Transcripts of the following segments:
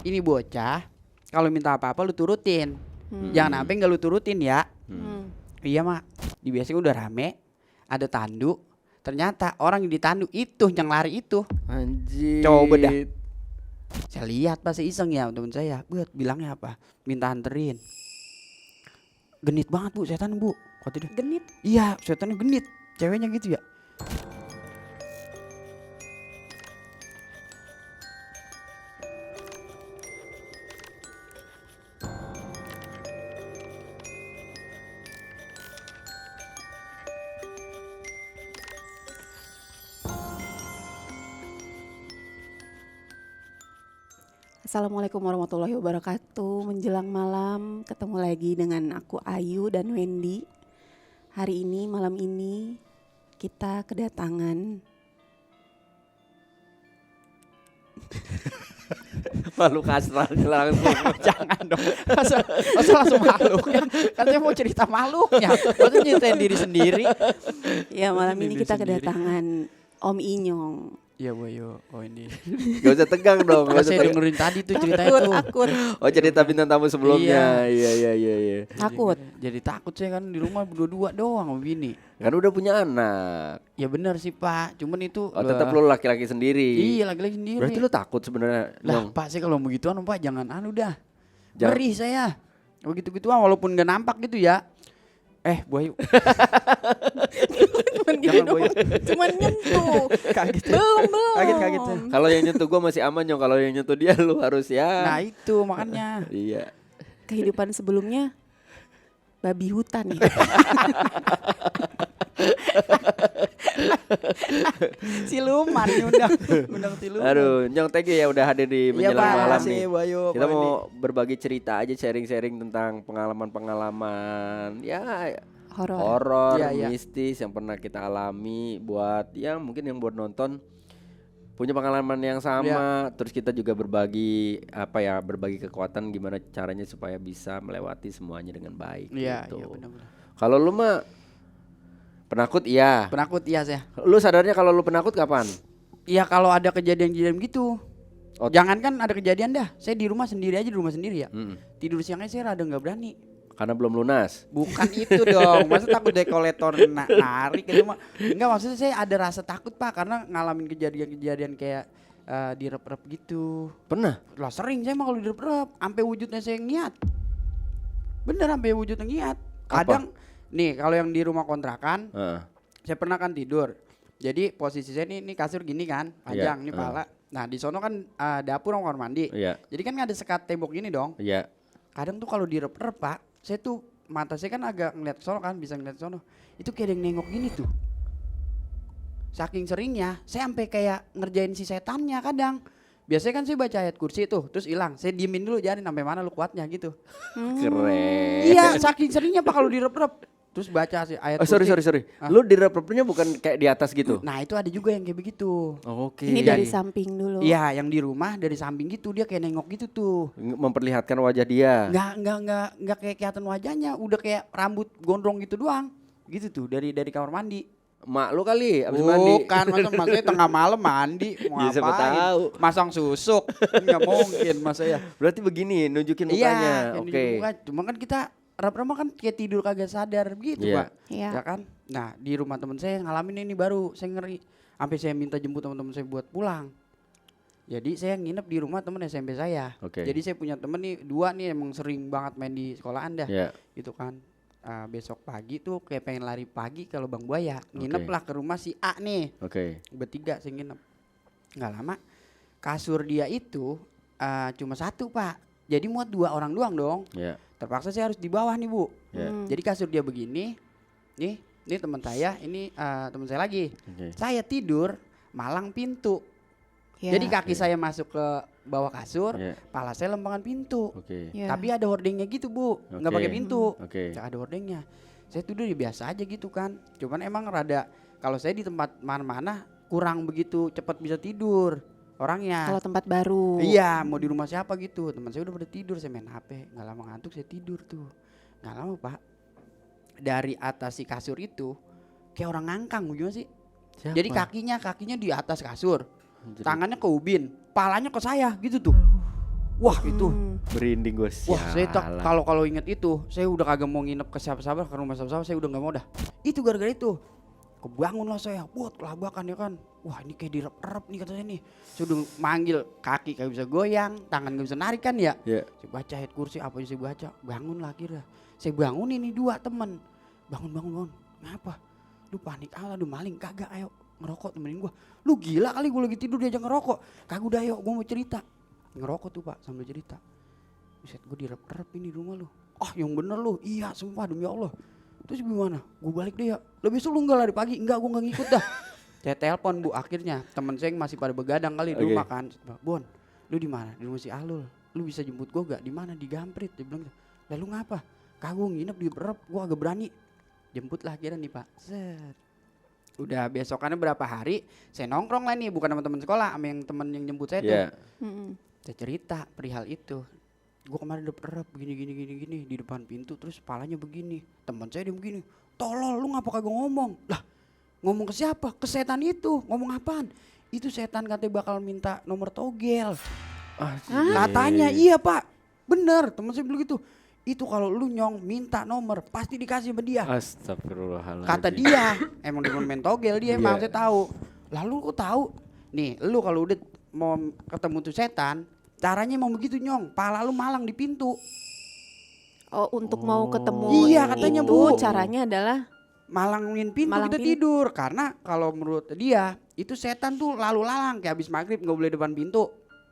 ini bocah kalau minta apa-apa lu turutin. Jangan sampai nggak lu turutin ya. Iya mak, di biasanya udah rame, ada tandu. Ternyata orang yang ditandu itu yang lari itu. Anjir. Coba dah. Saya lihat pas iseng ya temen saya, buat bilangnya apa? Minta anterin. Genit banget bu, setan bu. Kata dia. Genit. Iya, setannya genit. Ceweknya gitu ya. Assalamualaikum warahmatullahi wabarakatuh. Menjelang malam ketemu lagi dengan aku Ayu dan Wendy. Hari ini malam ini kita kedatangan Makhluk astral langsung. Jangan dong. Masa langsung makhluknya. Kan saya mau cerita makhluknya. Masa nyeritain diri sendiri. ya malam Ini ini diri kita sendiri. kedatangan Om Inyong. Iya boyo. Oh ini. Gak usah tegang dong. Karena saya dengerin tadi tuh ceritanya tuh. Takut. Oh cerita bintang tamu sebelumnya. Iya. Takut. Jadi takut saya kan di rumah berdua doang sama bini. Kan udah punya anak. Ya benar sih Pak. Cuman itu. Oh tetap lu laki-laki sendiri. Iya lagi-lagi sendiri. Berarti lu takut sebenarnya. Lah Nyong. Pak saya kalau begituan Pak jangan dah. Jangan- Ngeri saya. Begitu-gituan walaupun gak nampak gitu ya. Boy. Cuman gini Jangan, doang. Boy. Cuman nyentuh. Kaget. Belum. Kaget saya. Kalau yang nyentuh gua masih aman Nyong. Kalau yang nyentuh dia lu harus ya. Nah itu makanya. Iya. Kehidupan sebelumnya babi hutan ya. Siluman undang siluman. Aduh, Nyong thank you ya udah hadir di Iya, menjelang Pak. malam Makasih, nih. Bayu, Kita Pak mau berbagi cerita aja, sharing-sharing tentang pengalaman-pengalaman ya Horor. horor, Iya, iya. mistis yang pernah kita alami buat ya mungkin yang buat nonton punya pengalaman yang sama, terus kita juga berbagi berbagi kekuatan gimana caranya supaya bisa melewati semuanya dengan baik Iya, gitu. iya benar-benar. Kalau lu mah penakut iya. Penakut iya saya. Lu sadarnya kalau lu penakut kapan? Iya kalau ada kejadian-kejadian gitu. Oh. Jangan kan ada kejadian dah. Saya di rumah sendiri aja di rumah sendiri ya. Mm-mm. Tidur siangnya saya rada nggak berani. Karena belum lunas. Bukan itu dong. Masa takut dekolektor narik gitu mah. Enggak maksudnya saya ada rasa takut Pak karena ngalamin kejadian-kejadian kayak direp-rep gitu. Pernah? Lah sering saya mah kalau direp-rep sampai wujudnya saya ngiat. Bener sampai wujudnya ngiat. Kadang nih kalau yang di rumah kontrakan Heeh. saya pernah kan tidur. Jadi posisi saya ini kasur gini kan, panjang Iya, nih pala. Nah, di sono kan dapur sama kamar mandi. Iya. Jadi kan ada sekat tembok gini dong. Iya. Kadang tuh kalau direp-rep Pak, saya tuh mata saya kan agak ngeliat ke sono kan, bisa ngeliat ke sono. Itu kayak ada yang nengok gini tuh. Saking seringnya, saya sampai kayak ngerjain si setannya kadang. Biasanya kan saya baca ayat kursi tuh, terus hilang. Saya diemin dulu jangan sampai mana lu kuatnya gitu. Keren. Iya, saking seringnya Pak kalau direp-rep. Terus baca sih ayat Oh, kursi. sorry. Ah. Lu di rep-repnya bukan kayak di atas gitu? Nah, itu ada juga yang kayak begitu. Oh, oke. Ini dari samping dulu. Iya, yang di rumah dari samping gitu dia kayak nengok gitu tuh. Memperlihatkan wajah dia. Nggak kayak kelihatan wajahnya, udah kayak rambut gondrong gitu doang. Gitu tuh dari kamar mandi. Mak lu kali abis mandi. Bukan, maksudnya tengah malam mandi mau Ya, siapa ngapain? tahu. Masang susuk. Enggak mungkin masa ya. Berarti begini nunjukin Iya, mukanya. yang Oke. di muka. Cuma kan kita rap-rap kan kayak tidur kagak sadar begitu, Iya. Pak. Iya. Ya kan? Nah, di rumah teman saya ngalamin ini baru, saya ngeri. Sampai saya minta jemput teman-teman saya buat pulang. Jadi saya nginep di rumah teman SMP saya. Oke. Jadi saya punya temen nih, 2 nih emang sering banget main di sekolahan dah. Iya. Gitu kan. Besok pagi tuh kayak pengen lari pagi kalau Bang Buaya. Nginep lah ke rumah si A nih. Oke. Bertiga saya nginep. Nggak lama kasur dia itu cuma 1 Pak. Jadi muat 2 orang doang dong. Iya. Terpaksa saya harus di bawah nih Bu. Iya. Jadi kasur dia begini. Nih teman saya, ini teman saya lagi. Oke. Saya tidur malang pintu. Ya. Jadi kaki saya masuk ke bawah kasur, Iya. pala saya lempangan pintu. Oke. Ya. Tapi ada hordengnya gitu Bu, nggak Oke. pakai pintu. Oke. Nggak ada hordengnya. Saya tidur ya biasa aja gitu kan. Cuman emang rada kalau saya di tempat mana-mana kurang begitu cepat bisa tidur orangnya. Kalau tempat baru. Iya, mau di rumah siapa gitu. Teman saya udah pada tidur, saya main HP. Nggak lama ngantuk saya tidur tuh. Nggak lama Pak. Dari atas si kasur itu kayak orang ngangkang gimana sih? Siapa? Jadi kakinya di atas kasur. Anjir. Tangannya ke ubin, palanya ke saya gitu tuh. Wah itu, Merinding gue. wah saya kalau inget itu, saya udah kagak mau nginep ke siapa-siapa, ke rumah siapa-siapa, saya udah nggak mau dah. Itu gara-gara itu, kebangun lah saya, buat kelabakan ya kan. Wah ini kayak direp-rep nih katanya nih. Saya udah manggil, kaki kayak bisa goyang, tangan gak bisa narik kan ya. Iya. Saya baca ayat kursi, apa yang saya baca, bangun lah akhirnya. Saya bangun ini 2 temen, bangun. Ngapa? Lu panik aduh maling, kagak ayo ngerokok temenin gua. Lu gila kali, gua lagi tidur diajak ngerokok. Kagak udah ayo, gua mau cerita. Ngerokok tuh Pak sambil cerita. Buset, gua direp-rep ini di rumah lu. Ah yang bener lu, iya sumpah demi Allah. Terus gimana? Gua balik deh ya. Lebih besok lu enggak lari pagi, enggak gua enggak ngikut dah. Saya telepon Bu, akhirnya temen saya yang masih pada begadang kali di rumah kan. Bon, lu di mana? Di rumah si Alul. Lu bisa jemput gua gak? Di mana? Di Gamprit. Dia bilang, lalu ngapa? Kagak nginep di rep, gua agak berani. Jemput lah akhirnya nih Pak. Set. Udah besokannya berapa hari, saya nongkrong lah nih, bukan sama teman sekolah, sama yang temen yang jemput saya tuh. Saya cerita perihal itu. Gue kemarin rep gini di depan pintu, terus kepalanya begini. Teman saya dia begini, tolol lu ngapa kagak ngomong? Lah ngomong ke siapa? Ke setan itu. Ngomong apaan? Itu setan katanya bakal minta nomor togel. Katanya iya Pak, bener teman saya bilang gitu. Itu kalau lu nyong minta nomor pasti dikasih sama dia. Astagfirullahaladzim. Kata dia, emang dia main togel dia emang Iya. saya tahu. Lalu kok tahu? Nih, lu kalau udah mau ketemu tuh setan, caranya emang begitu nyong, pala lu malang di pintu. Oh, untuk mau ketemu Iya, katanya, itu Bu. caranya adalah Malangin pintu kita Malangin. tidur. Karena kalau menurut dia, itu setan tuh lalu lalang kayak habis maghrib nggak boleh depan pintu.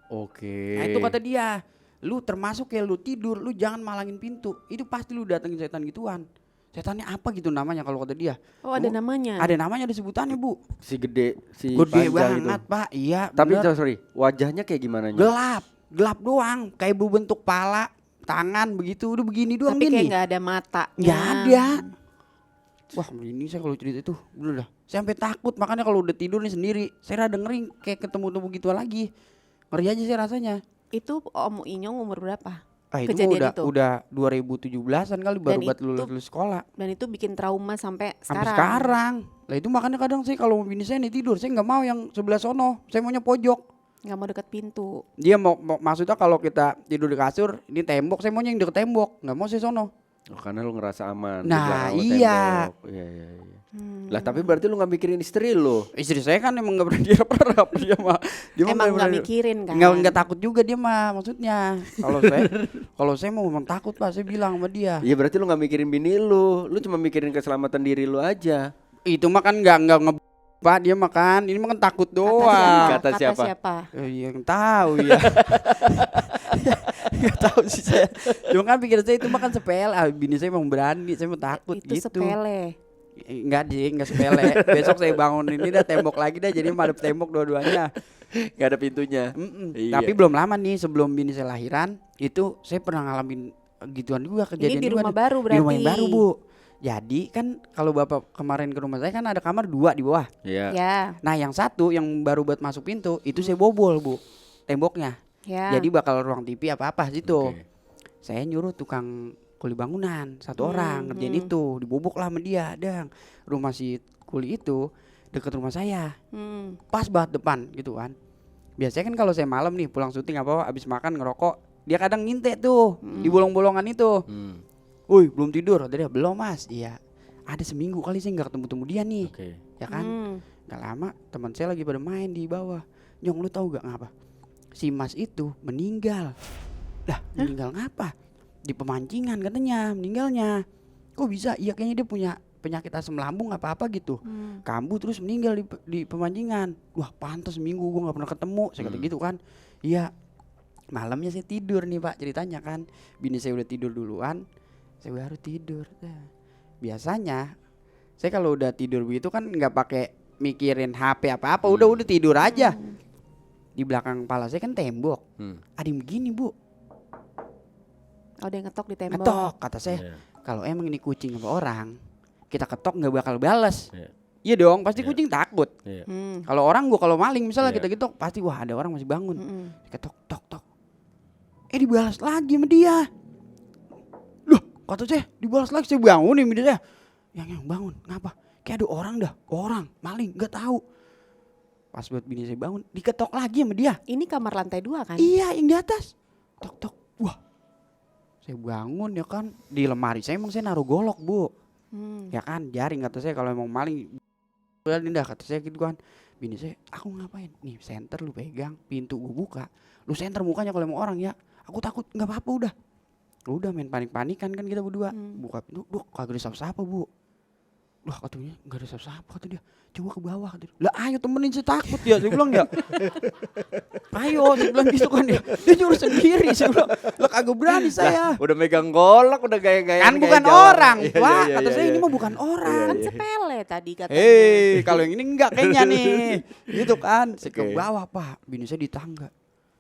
Oke. Nah itu kata dia, lu termasuk kayak lu tidur, lu jangan malangin pintu. Itu pasti lu datengin setan gituan. Setannya apa gitu namanya kalau kata dia. oh ada namanya. Ada namanya, ada sebutannya Bu. Si gede, si Gede panjang banget itu. Pak, iya Tapi bener. sorry, wajahnya kayak gimana? Gelap doang, kayak berbentuk pala, tangan begitu, udah begini doang Tapi kayak gini. nggak ada matanya. Nggak ada. Wah ini saya kalau cerita itu, bener dah. Saya sampai takut, makanya kalau udah tidur nih sendiri, saya rada ngeri kayak ketemu gitu lagi. Ngeri aja sih rasanya. Itu Om Inyong umur berapa? Ah itu Kejadian itu? udah 2017-an kali baru Dan buat itu- lulus sekolah. Dan itu bikin trauma sampai Sampai sekarang. sekarang. Lah itu makanya kadang sih kalau bini saya nih tidur, saya nggak mau yang sebelah sono, saya maunya pojok. Nggak mau deket pintu. Dia mau maksudnya kalau kita tidur di kasur, ini tembok, saya maunya yang deket tembok, nggak mau saya sono. Oh, karena lu ngerasa aman. di Nah, belakang lu iya. tembok. Iya. Lah tapi berarti lu nggak mikirin istri lu. Istri saya kan emang nggak pernah direp-rep dia mah. Dia mah Emang nggak bener-bener- mikirin kan? Nggak takut juga dia mah maksudnya. Kalau saya mau memang takut Pak, saya bilang sama dia. Iya berarti lu nggak mikirin bini lu. Lu cuma mikirin keselamatan diri lu aja. Itu mah kan nggak Pak, dia mah kan, ini mah kan takut doang. Kata siapa? Yang tahu ya. Nggak tahu sih saya. Cuma kan pikir saya itu mah kan sepele. Ah, bini saya emang berani, saya mau takut Itu gitu. sepele. Enggak sepele. Besok saya bangun ini dah tembok lagi dah, jadi madep tembok dua-duanya. Gak ada pintunya. Iya. Tapi belum lama nih sebelum bini saya lahiran, itu saya pernah ngalamin gituan juga, kejadian Ini di juga rumah nih. baru Di rumah yang berarti. baru Bu. Jadi kan kalau Bapak kemarin ke rumah saya kan ada kamar 2 di bawah. Iya. Ya, Nah yang satu yang baru buat masuk pintu itu saya bobol Bu temboknya. ya. Jadi bakal ruang TV apa-apa situ. Oke. Saya nyuruh tukang kuli bangunan satu orang ngerjain itu, dibobok lah sama dia. Dang, rumah si kuli itu deket rumah saya, pas banget depan gitu kan. Biasanya kan kalau saya malam nih pulang syuting apa abis makan ngerokok, dia kadang ngintek tuh di bolong-bolongan itu. Woi belum tidur? Dia belum Mas. Iya. Ada seminggu kali saya nggak ketemu dia nih, Oke. ya kan? Gak lama teman saya lagi pada main di bawah. Nyong lu tahu gak ngapa? Si Mas itu meninggal. Lah meninggal ngapa? Di pemancingan katanya meninggalnya. Kok bisa? Iya kayaknya dia punya penyakit asam lambung apa-apa gitu. Kambuh terus meninggal di pemancingan. Wah pantas seminggu gue gak pernah ketemu. Saya kata gitu kan. Iya. Malamnya saya tidur nih Pak ceritanya kan. Bini saya udah tidur duluan, saya baru tidur. Biasanya saya kalau udah tidur begitu kan nggak pakai mikirin HP apa-apa, udah tidur aja. Di belakang kepala saya kan tembok. Ada yang begini Bu, Oh, dia ngetok di tembok. ngetok. Kata saya, Iya. kalau emang ini kucing apa orang, kita ketok nggak bakal balas. Iya. Iya dong, pasti Iya. kucing takut. Iya. Kalau orang gua kalau maling misalnya Iya. kita ketok, pasti wah ada orang masih bangun. Ketok tok tok. Dibalas lagi sama dia. Loh, kata saya dibalas lagi, saya bangun nih sama dia. Yang bangun, ngapa? Kayak ada orang dah, orang maling, nggak tahu. Pas buat bini saya bangun, diketok lagi sama dia. Ini kamar lantai 2 kan? Iya, yang di atas. tok tok. Wah, saya bangun ya kan, di lemari saya emang saya naruh golok Bu, ya kan, jaring kata saya kalau emang maling. Udah Dinda kata saya gitu kan, bini saya, aku ngapain? Nih senter lu pegang, pintu gue buka, lu senter mukanya kalau emang orang ya. Aku takut, nggak apa-apa udah. Udah main panik-panikan kan kita berdua, buka pintu, duh kagak ada siapa-siapa Bu. Lah katanya nggak ada siapa-siapa kata dia, coba ke bawah kata dia. Lah ayo temenin saya takut ya, saya bilang ya. Ayo, saya bilang gitu kan dia nyuruh sendiri, saya bilang, lah kagak berani saya. Udah megang golok, udah gaya-gaya. Kan bukan orang, Pak. Kata saya ini mah bukan orang. Kan sepele tadi katanya. Hei, kalau yang ini enggak kayaknya nih. Gitu kan. Saya ke Oke. bawah, Pak. Bini saya di tangga.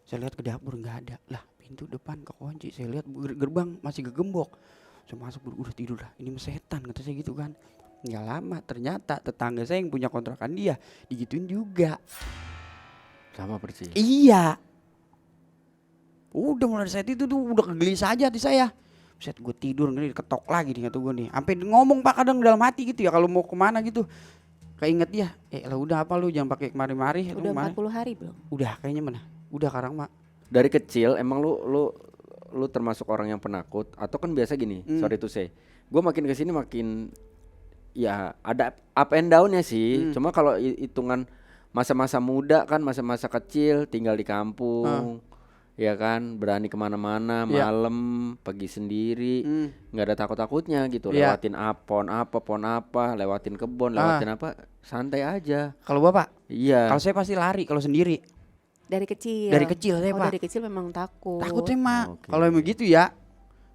Saya lihat ke dapur enggak ada. Lah, pintu depan kekunci. Saya lihat gerbang masih kegembok. Saya masuk udah tidur lah. Ini mah setan kata saya gitu kan. Enggak lama ternyata tetangga saya yang punya kontrakan dia digituin juga. Sama persis. Iya. Udah mulai dari saat itu tuh udah kegelisah aja hati saya. Set gue tidur ngeri ketok lagi nih kata gue nih. Sampai ngomong Pak kadang dalam hati gitu ya kalau mau kemana gitu. Keinget dia. Lah udah apa lu jangan pakai kemari-mari. Udah 40 hari belum? Udah kayaknya mana? Udah karang mak. Dari kecil emang lu termasuk orang yang penakut atau kan biasa gini, sorry to say. Gue makin kesini makin ya ada up and down-nya sih. Cuma kalau hitungan masa-masa muda kan, masa-masa kecil tinggal di kampung. Ya kan, berani kemana-mana, malam, pergi sendiri, nggak ada takut-takutnya gitu. Iya. Lewatin pohon apa, lewatin kebun, lewatin apa, santai aja. Kalau Bapak? Iya. Kalau saya pasti lari kalau sendiri. Dari kecil. Dari kecil saya, Pak. Dari kecil memang takut. Takut saya mak. Oke. Kalau emang gitu ya.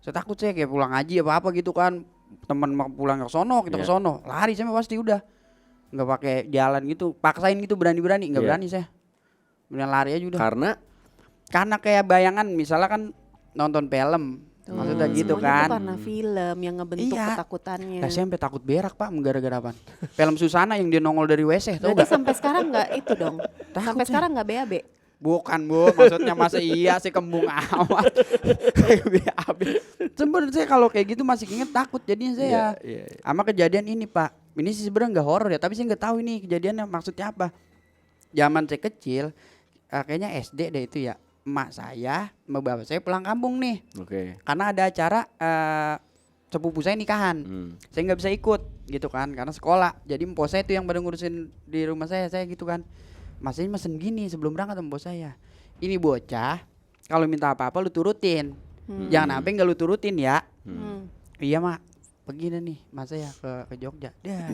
Saya takut saya kayak pulang haji apa gitu kan. Teman mau pulang ke sono, kita ke Iya. sono. Lari saya mah pasti udah. Nggak pakai jalan gitu. Paksain gitu berani-berani, nggak Iya. berani saya. Beneran lari aja udah. Karena Kayak bayangan misalnya kan nonton film. Maksudnya gitu Semuanya kan. itu karena film yang ngebentuk Iya. ketakutannya. Nah, saya sampai takut berak Pak gara-gara apa? Film Susana yang dia nongol dari WC tau Berarti gak? sampai sekarang nggak itu dong. Takut Sampai saya. sekarang nggak BAB. Bukan Bu, maksudnya masa iya sih kembung amat. BAB. Sebenarnya saya kalau kayak gitu masih inget takut jadinya saya. Iya. Sama kejadian ini Pak. Ini sih sebenarnya nggak horor ya, tapi saya nggak tahu ini kejadiannya maksudnya apa. Zaman saya kecil, kayaknya SD deh itu ya. Emak saya, sama bapak saya pulang kampung nih. Oke. Karena ada acara sepupu saya nikahan. Saya nggak bisa ikut gitu kan karena sekolah. Jadi mpok saya itu yang pada ngurusin di rumah saya gitu kan. Masanya mesen gini sebelum berangkat sama mpok saya. Ini bocah kalau minta apa-apa lu turutin. Jangan sampai nggak lu turutin ya. Iya mak, pergi deh nih mas saya ke Jogja. Dah.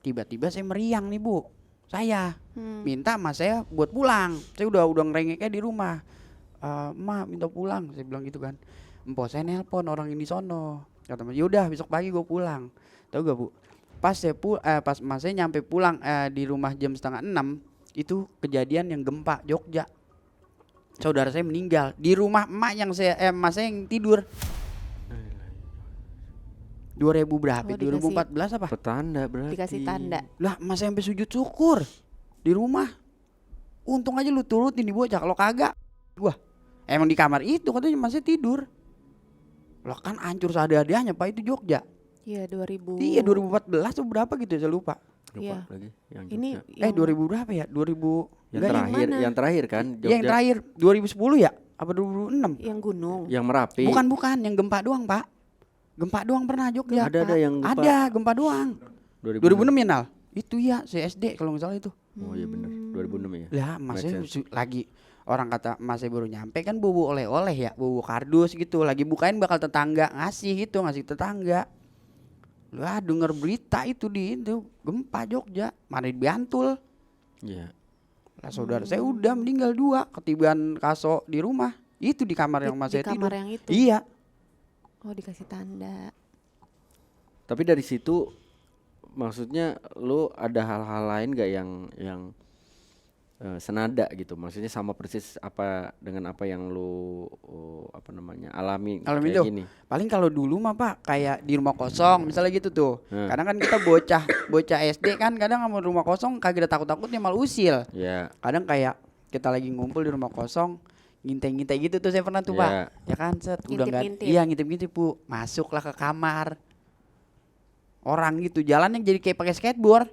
Tiba-tiba saya meriang nih Bu. Saya minta mas saya buat pulang. Saya udah ngerengeknya di rumah. Mak minta pulang, saya bilang gitu kan. Empok saya nelpon orang yang di sono. Kata mas, yaudah besok pagi gue pulang. Tahu gak Bu? Pas pas mas saya nyampe pulang di rumah jam 5:30 itu kejadian yang gempa Jogja. Saudara saya meninggal di rumah emak yang mas saya yang tidur. 2000 berapa? Oh, dikasih. 2014 apa? Petanda berarti. Dikasih tanda. Lah mas saya sampai sujud syukur di rumah. Untung aja lu turutin di bocah, kalau kagak gua emang di kamar itu katanya masih tidur. Lah kan hancur seadanya Pak itu Jogja. Iya 2000. Iya 2014 tuh berapa gitu saya lupa. Lupa Iya. lagi yang Ini Jogja. 2000 berapa ya? 2000 yang enggak, terakhir, mana? yang terakhir kan yang, yang terakhir 2010 ya? Apa 2006? yang gunung. yang Merapi. Bukan yang gempa doang, Pak. Gempa doang pernah Jogja. Ada yang gempa. Ada gempa doang. 2006 ya, Nal? Itu ya, SD kalau nggak salah itu. Oh iya benar, 2006 ya. Lah, masnya Make sense. lagi orang kata masnya baru nyampe kan bobo oleh-oleh ya, bobo kardus gitu. Lagi bukain bakal tetangga ngasih gitu, ngasih tetangga. Lah denger berita itu itu gempa Jogja, mana di Bantul. Iya. Lah saudara saya udah meninggal 2, ketiban kaso di rumah. Itu di kamar yang mas Di saya tidur. kamar yang itu. Iya. Oh dikasih tanda. Tapi dari situ maksudnya lu ada hal-hal lain gak yang senada gitu, maksudnya sama persis apa dengan apa yang lu alami Alami kayak itu. gini. Paling kalau dulu mah Pak kayak di rumah kosong misalnya gitu tuh. Kadang kan kita bocah SD kan kadang sama rumah kosong kagak ada takut-takutnya malah usil. Ya. Kadang kayak kita lagi ngumpul di rumah kosong ngintai-ngintai gitu tuh saya pernah tuh Pak. Ya. Ya kan set udah enggak. Ngintip-ngintip. Iya ngintip-ngintip Bu. Masuklah ke kamar. Orang gitu jalannya jadi kayak pakai skateboard.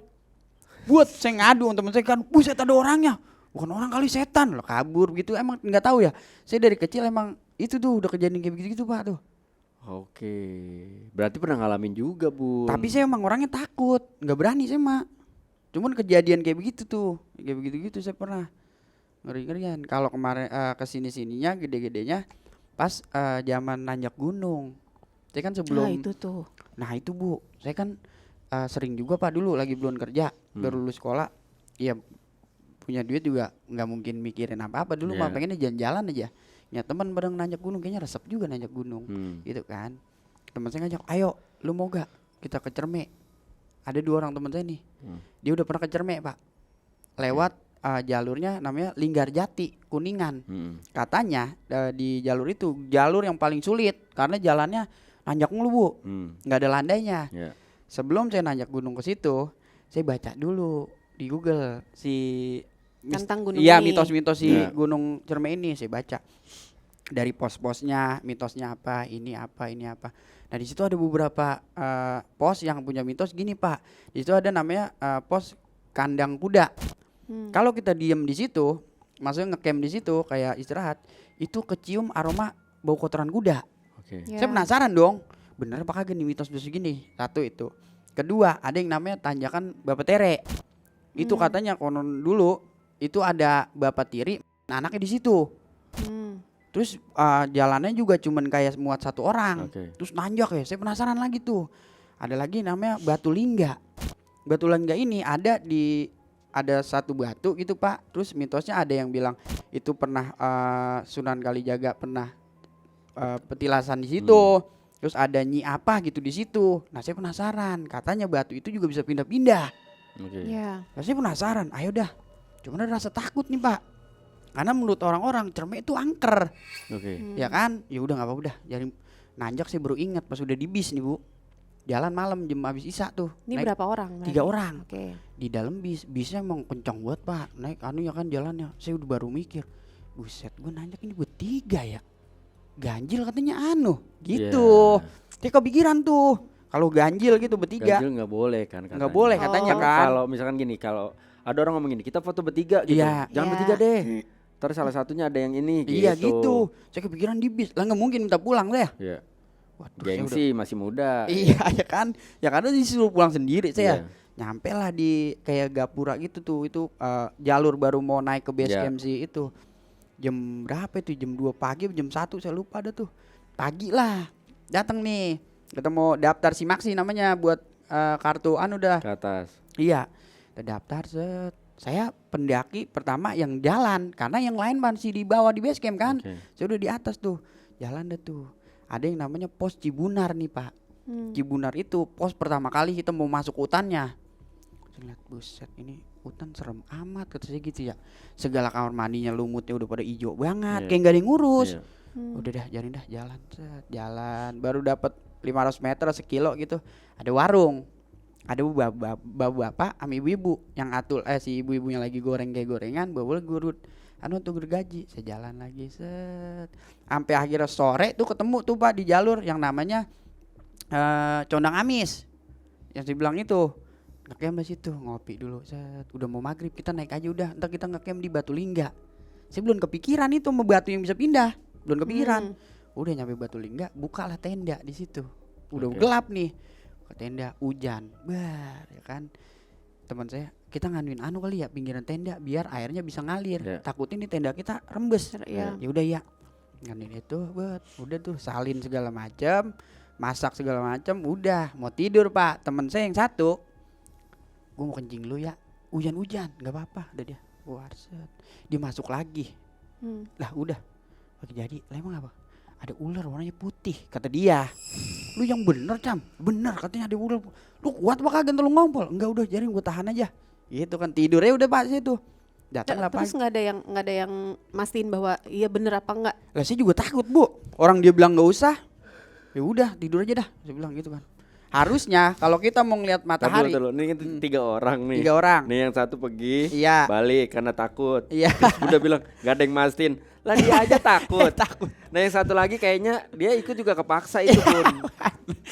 Buat saya ngadu teman saya kan, buset ada orangnya. bukan orang kali setan loh, kabur gitu. Emang nggak tahu ya, saya dari kecil emang itu tuh udah kejadian kayak begitu Pak tuh. Oke. Berarti pernah ngalamin juga, Bu. Tapi saya emang orangnya takut, nggak berani saya mah. Cuman kejadian kayak begitu tuh, kayak begitu saya pernah ngeri-ngerian. Kalau kemarin kesini-sininya gede-gedenya pas zaman nanjak gunung. Saya kan sebelum, Nah itu tuh. nah itu Bu, saya kan sering juga Pak dulu lagi belum kerja, baru lulus sekolah, ya punya duit juga nggak mungkin mikirin apa-apa dulu mah Iya. pengennya jalan-jalan aja. Ya teman bareng nanjak gunung kayaknya resep juga nanjak gunung, gitu kan. Teman saya ngajak, ayo lu mau gak kita ke Cerme? Ada 2 orang teman saya nih, dia udah pernah ke Cerme Pak, lewat jalurnya namanya Linggarjati Kuningan. Katanya di jalur itu jalur yang paling sulit karena jalannya nanjak mulu Bu, nggak ada landainya. Ya. Sebelum saya nanjak gunung ke situ, saya baca dulu di Google Tentang gunung iya, ini. mitos-mitos si Ya. Gunung Cerme ini saya baca. Dari pos-posnya, mitosnya apa, ini apa, ini apa. Nah, di situ ada beberapa pos yang punya mitos gini, Pak. Di situ ada namanya pos kandang kuda. Kalau kita diem di situ, maksudnya ngecamp di situ kayak istirahat, itu kecium aroma bau kotoran kuda. Oke. Ya. Saya penasaran dong, bener apa kagak nih mitos segini? Satu itu. Kedua, ada yang namanya tanjakan Bapak Tere. Itu katanya konon dulu itu ada Bapak Tiri, anaknya di situ. Terus jalannya juga cuman kayak muat 1 orang. Oke. Terus nanjak ya. Saya penasaran lagi tuh. Ada lagi namanya Batu Lingga. Batu Lingga ini ada 1 batu gitu Pak. Terus mitosnya ada yang bilang itu pernah Sunan Kalijaga pernah petilasan di situ. Terus ada Nyi apa gitu di situ. Nah, saya penasaran. Katanya batu itu juga bisa pindah-pindah. Oke. Ya. Nah, saya penasaran. Ayo dah. Cuman ada rasa takut nih Pak. Karena menurut orang-orang Cerme itu angker. Oke. Ya kan? Ya udah nggak apa-apa udah. Jadi nanjak saya baru ingat pas udah di bis nih Bu. Jalan malam jam habis isya tuh. Ini Naik berapa orang? 3 orang. Oke. Di dalam bisnya emang kencang banget Pak. Naik ya kan jalannya. Saya udah baru mikir. Buset, gue nanjak ini bertiga ya. Ganjil katanya gitu. Saya kepikiran tuh. Kalau ganjil gitu bertiga. Ganjil nggak boleh kan katanya. Nggak boleh katanya Oh. kan. Kalau misalkan gini, kalau ada orang ngomong gini, kita foto bertiga gitu. Iya. Jangan Iya. bertiga deh. Terus salah satunya ada yang ini Iya gitu. Saya kepikiran di bis. Lah nggak mungkin minta pulang deh. Iya. Waduh, saya Gengsi masih muda. Iya ya kan. Ya karena disuruh pulang sendiri saya. Iya. Nyampe lah di kayak gapura gitu tuh. Itu jalur baru mau naik ke base Iya. camp sih itu. Jam berapa itu? Jam 2 pagi jam 1 saya lupa ada tuh. Pagi lah. Datang nih. Kita mau daftar Simaksi namanya buat kartu udah. Ke atas. Iya. Kita daftar set. Saya pendaki pertama yang jalan karena yang lain masih di bawah di base camp kan. Oke. Saya udah di atas tuh. Jalan deh tuh. Ada yang namanya pos Cibunar nih Pak. Cibunar itu pos pertama kali kita mau masuk hutannya. Saya lihat buset ini hutan serem amat kata saya gitu ya. Segala kamar mandinya lumutnya udah pada hijau banget, Iya. kayak nggak ada yang ngurus. Iya. Udah dah jalan set, jalan baru dapat 500 meter sekilo gitu. Ada warung. Ada bapak sama ibu-ibu yang atul si ibu-ibunya lagi goreng kayak gorengan, bawa gurut. Tuh gergaji, saya jalan lagi set. Sampai akhirnya sore tuh ketemu tuh Pak di jalur yang namanya Condang Amis. Yang saya bilang itu. Ngecamp di situ, ngopi dulu set. Udah mau maghrib kita naik aja udah. Ntar kita ngecamp di Batu Lingga. Saya belum kepikiran itu mau batu yang bisa pindah. Belum kepikiran. Udah nyampe Batu Lingga, bukalah tenda di situ. Udah Oke. gelap nih. Ke tenda hujan. Bar ya kan. Teman saya, kita nganuin kali ya pinggiran tenda biar airnya bisa ngalir. Iya. Takutin nih tenda kita rembes. Iya. Ya udah ya. Nganuin itu, udah tuh salin segala macam, masak segala macam, udah mau tidur Pak. Teman saya yang satu, gue mau kencing lu ya. Hujan-hujan, nggak apa-apa, udah dia. Buar set. Dia masuk lagi. Lah udah. Oke jadi, lah emang apa? Ada ular warnanya putih, kata dia. Lu yang bener Cam, bener katanya ada ular. Lu kuat apa kagak lu ngompol? Enggak udah, jadi gue tahan aja. Gitu kan tidurnya udah Pak situ. Datang lah Terus Pak. nggak ada yang mastiin bahwa iya bener apa enggak? Lah saya juga takut Bu. Orang dia bilang nggak usah. Ya udah tidur aja dah. Saya bilang gitu kan. Harusnya kalau kita mau ngelihat matahari. Tahu ini kan 3 orang nih. 3 orang. Nih yang satu pergi, Iya. balik karena takut. Iya. Terus udah bilang nggak ada yang mastiin. Lah dia aja takut. Nah yang satu lagi kayaknya dia ikut juga kepaksa itu pun.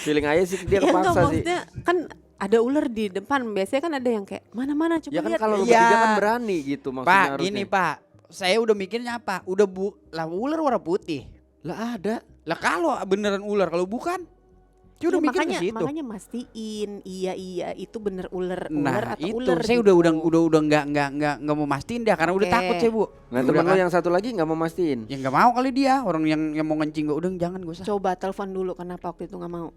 Feeling aja sih dia Ya enggak, kepaksa sih. maksudnya kan ada ular di depan. Biasanya kan ada yang kayak mana-mana coba Ya kan lihat. kalau lu Iya. bertiga kan berani gitu maksudnya Pak, harusnya. gini Pak, saya udah mikirnya apa? Udah lah ular warna putih. Lah ada. Lah kalau beneran ular, kalau bukan, dia udah Iya, mikir ke situ. makanya mastiin iya itu bener ular Nah atau itu ular saya gitu. udah nggak mau mastiin dia karena udah Oke. takut saya Bu. Nah Udah teman lo kan. yang satu lagi nggak mau mastiin. Ya nggak mau kali dia orang yang mau ngencing gue udah jangan gue usah. Coba telepon dulu kenapa waktu itu nggak mau.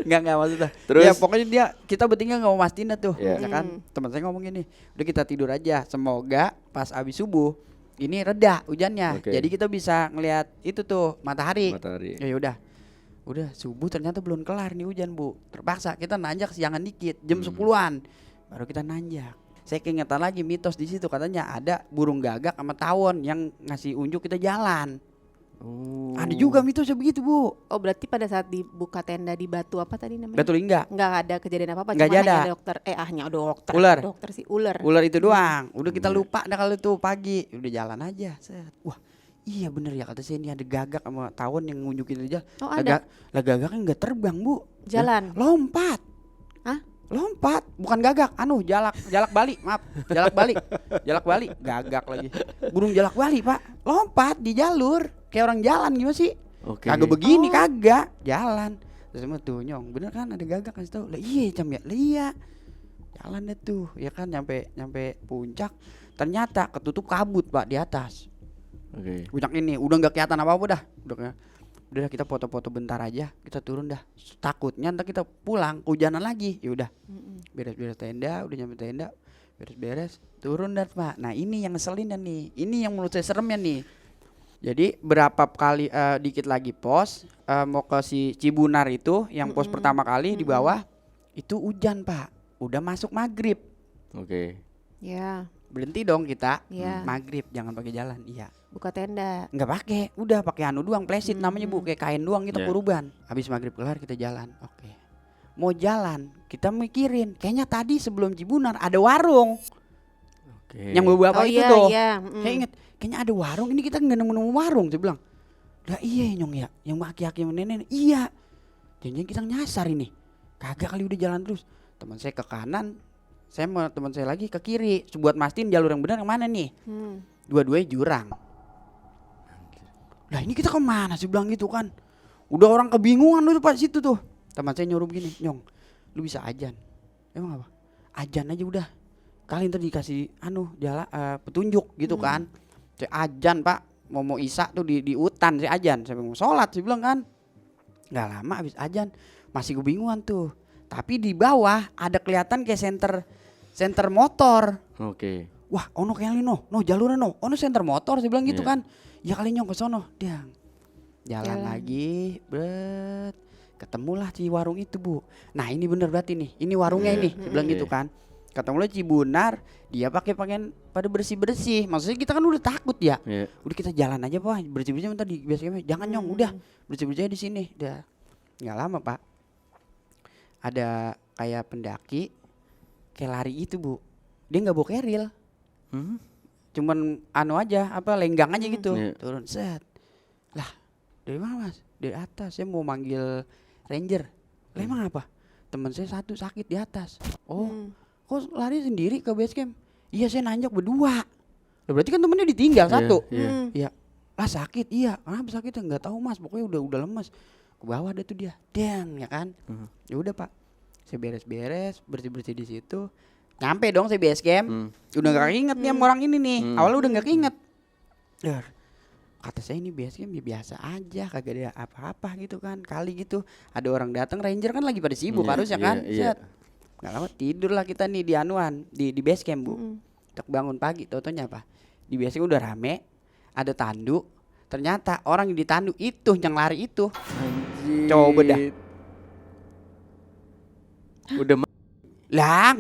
Nggak maksudnya. Terus? Ya pokoknya kita bertiga nggak mau mastiin dah tuh. Iya. Ya kan teman saya ngomong gini, udah kita tidur aja. Semoga pas abis subuh ini reda hujannya. Oke. Jadi kita bisa ngelihat itu tuh matahari. Matahari. Ya udah subuh ternyata belum kelar nih hujan Bu. Terpaksa kita nanjak siangan dikit jam 10-an baru kita nanjak. Saya keingetan lagi mitos di situ katanya ada burung gagak sama tawon yang ngasih unjuk kita jalan. Oh. Ada juga mitosnya begitu Bu. Oh berarti pada saat dibuka tenda di Batu apa tadi namanya? Betul enggak? Nggak ada kejadian apa-apa. Nggak Cuma ada. hanya dokter. Hanya dokter. Ular. Dokter sih ular. Ular itu doang. Udah kita lupa dah kalau itu pagi. Udah jalan aja. Set. Wah iya bener ya kata saya ini ada gagak sama tawon yang ngunjukin aja. Oh ada. Lah gagak kan nggak terbang Bu. Jalan. Lompat. Hah? Lompat, bukan gagak, jalak Bali, maaf, jalak Bali, gagak lagi, burung jalak Bali Pak, lompat di jalur, kayak orang jalan gimana sih? Oke. Kagak begini, kagak, jalan, terus semua tuh nyong, bener kan ada gagak kasih tahu, lah iya Cam ya, lah iya, jalan deh tuh, ya kan nyampe puncak, ternyata ketutup kabut Pak di atas, Oke. puncak ini, udah nggak kelihatan apa-apa dah, udah kita foto-foto bentar aja, kita turun dah, takutnya ntar kita pulang kehujanan lagi, ya udah. Beres-beres tenda, udah nyampe tenda, beres-beres, turun dah Pak. Nah ini yang ngeselin dan nih, ini yang menurut saya seremnya nih. Jadi berapa kali dikit lagi pos mau ke si Cibunar itu, yang pos pertama kali di bawah itu hujan Pak, udah masuk maghrib, Oke. Ya berhenti dong kita, Iya. maghrib jangan pakai jalan, iya. buka tenda. Nggak pakai, udah pakai anu doang, plesit namanya Bu, kayak kain doang kita Yeah. kuruban. Habis maghrib kelar kita jalan, oke. Mau jalan, kita mikirin, kayaknya tadi sebelum Cibunar ada warung. Oke. Yang beberapa itu iya, tuh. iya. Saya inget, kayaknya ada warung, ini kita nggak nemu warung. Saya bilang, lah iya nyong ya, yang aki-aki sama nenek, iya. Jangan kita nyasar ini, kagak kali udah jalan terus. Teman saya ke kanan, saya sama teman saya lagi ke kiri. Buat mastiin jalur yang benar yang mana nih. Dua-duanya jurang. Lah ini kita kemana sih bilang gitu kan. Udah orang kebingungan tuh Pak situ tuh. Teman saya nyuruh begini, nyong, lu bisa ajan. Emang apa? Ajan aja udah. Kali ntar dikasih petunjuk gitu kan. Saya ajan Pak, mau isya tuh di hutan saya ajan. Saya mau sholat, saya bilang kan. Nggak lama habis ajan, masih kebingungan tuh. Tapi di bawah ada kelihatan kayak senter motor. Oke. Wah, ono kayak no jalurnya ono senter motor, saya bilang gitu Iya. kan. Ya kali nyong ke sono, Jalan Jalan. lagi, ketemulah di warung itu Bu. Nah ini bener berarti nih, ini warungnya ini, saya bilang gitu kan. Ketemulah Cibunar, dia pakai pakaian pada bersih. Maksudnya kita kan udah takut ya. Iya. Udah kita jalan aja Pak, bersih bentar di base camp. Jangan nyong, udah bersih di sini. Udah nggak lama Pak. Ada kayak pendaki, kayak lari itu Bu. Dia nggak bawa keril. Cuman aja lenggang aja gitu. Iya. Turun set. Lah dari mana Mas? Dari atas, saya mau manggil ranger. Lah emang apa? Teman saya satu sakit di atas. Oh kok lari sendiri ke base camp? Iya saya nanjak berdua. Lah berarti kan temennya ditinggal satu. Iya. Iya. Lah sakit, iya. Kenapa sakitnya? Nggak tahu Mas, pokoknya udah lemas. Ke bawah ada tuh dia. Dang, ya kan? Ya udah Pak. Saya beres-beres, bersih-bersih di situ. Nyampe dong saya base camp. Udah enggak keinget nih sama orang ini nih. Awalnya udah enggak keinget. Kata saya ini base camp ya biasa aja, kagak ada apa-apa gitu kan. Kali gitu ada orang datang, ranger kan lagi pada sibuk Iya, harusnya kan. iya. Set. Nggak lama tidur lah kita nih di anuan, di base camp Bu. Untuk bangun pagi, tau-taunya apa? Di base camp udah rame, ada tanduk. Ternyata orang yang di tanduk itu yang lari itu. Anjir. Coba dah. Udah Lah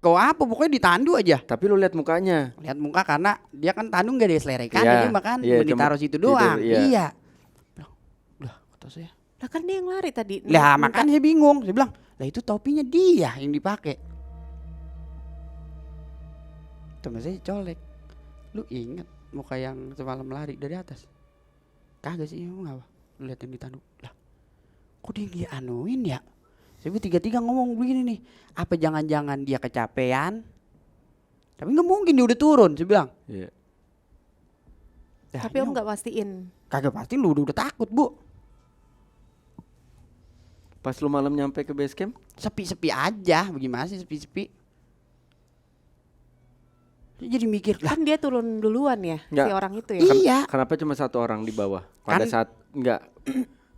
kau apa pokoknya ditandu aja. tapi lu lihat mukanya. Lihat muka karena dia kan tandung gak ada selerikan, Iya, jadi makan iya, ditaruh cuma situ tidur, doang. iya. Iya. Udah kata saya. Lah kan dia yang lari tadi. Lah Minta- makanya saya bingung. Saya bilang, lah itu topinya dia yang dipakai. Temen saya colek. Lu inget muka yang semalam lari dari atas? Kagak sih, emang apa? lihat yang ditandu. Lah, kok dia dianuin ya? Saya tiga-tiga ngomong begini nih, apa jangan-jangan dia kecapean? Tapi nggak mungkin dia udah turun, saya bilang. Iya. Dah, Tapi Om nyong, nggak pastiin. kagak pasti lu udah takut bu. Pas lu malam nyampe ke base camp? Sepi-sepi aja, bagaimana sih sepi-sepi? Dia jadi mikir lah. Kan dia turun duluan ya, Nggak. si orang itu ya. Iya. Kenapa cuma satu orang di bawah? Pada Kan- saat enggak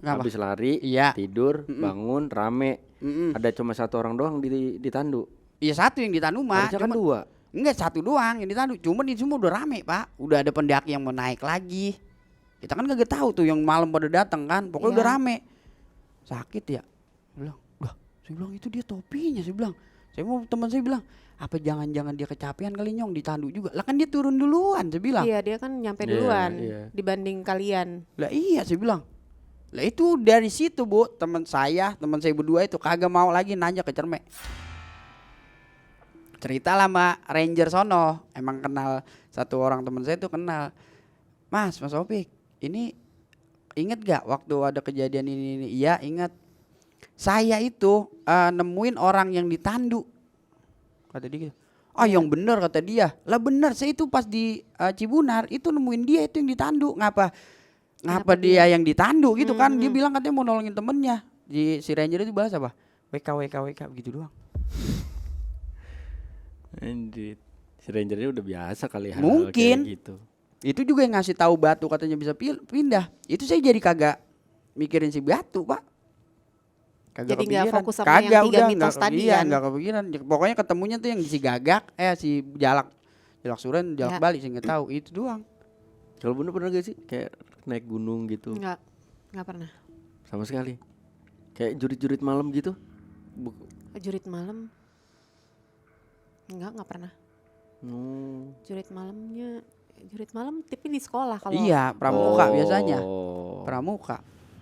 Ngapa? habis lari, Iya. tidur, bangun, rame. Mm-mm. Ada cuma satu orang doang di tandu. Iya satu yang ditandu mah. Harusnya kan Cuman- dua. Enggak satu doang yang ditandu. Cuman di semua udah rame pak. Udah ada pendaki yang mau naik lagi. Kita kan kagak tahu tuh yang malam pada datang kan. Pokoknya Iya. udah rame. Sakit ya. Saya bilang, wah, saya bilang itu dia topinya. Saya bilang, teman saya bilang, apa jangan-jangan dia kecapean kali nyong ditandu juga. Lah kan dia turun duluan saya bilang. Iya, dia kan nyampe Iya, duluan iya. dibanding kalian. Lah iya saya bilang. Lah itu dari situ bu, teman saya berdua itu kagak mau lagi nanya ke Cermek. Cerita lah sama ranger sono, emang kenal satu orang teman saya itu kenal. Mas Opik, ini inget gak waktu ada kejadian ini? Iya inget. Saya itu nemuin orang yang ditandu. Kata dia gitu. Ah yang bener kata dia. Lah bener, saya itu pas di Cibunar itu nemuin dia itu yang ditandu. Ngapa dia yang ditandu gitu kan? Dia bilang katanya mau nolongin temennya. Si ranger itu balas apa? WK begitu doang. Anjir. Si rangernya udah biasa kali hal Mungkin. kayak gitu. Itu juga yang ngasih tahu Batu katanya bisa pindah. Itu saya jadi kagak mikirin si Batu, Pak. Kagak Jadi nggak kepikiran. fokus sama yang tiga mitos tadi iya, kan? nggak kepikiran. Pokoknya ketemunya tuh yang si Gagak, si Jalak Suren, Jalak Ya. Bali, saya nggak tahu. Itu doang. Kalau bener pernah gak sih kayak naik gunung gitu? Nggak pernah. Sama sekali. Kayak jurit-jurit malam gitu? Jurit malam? Nggak pernah. Jurit malam tapi di sekolah kalau. Iya, pramuka Oh. biasanya. Pramuka.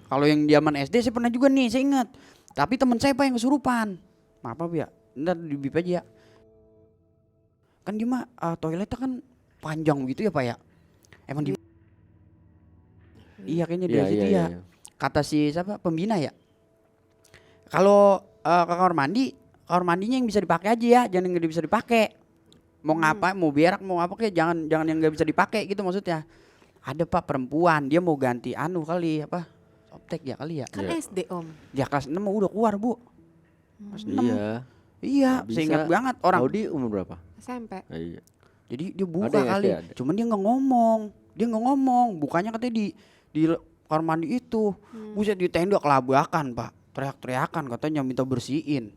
Kalau yang zaman SD saya pernah juga nih, saya ingat. Tapi teman saya Pak yang kesurupan. Maaf ya, ntar di bip aja ya. Kan dia mah toiletnya kan panjang gitu ya Pak ya. Emang di Iya kayaknya Iya, dari situ iya, ya. iya. Kata si siapa pembina ya. Kalau ke kamar mandinya yang bisa dipakai aja ya, jangan yang nggak bisa dipakai. Mau ngapa, mau berak, mau apa kayak jangan yang nggak bisa dipakai gitu maksudnya. Ada Pak perempuan, dia mau ganti kali apa? Softtek ya kali ya. Kan Iya. SD Om. Dia kelas 6 udah keluar, Bu. Kelas 6. Iya. Iya, Nggak saya bisa. ingat banget orang. Audi umur berapa? SMP. Iya. Jadi dia buka Ada yang kali. SD ada. Cuman dia nggak ngomong. Bukanya katanya di kamar mandi itu. Buset di tenda kelabakan, Pak. Teriak-teriakan katanya minta bersihin.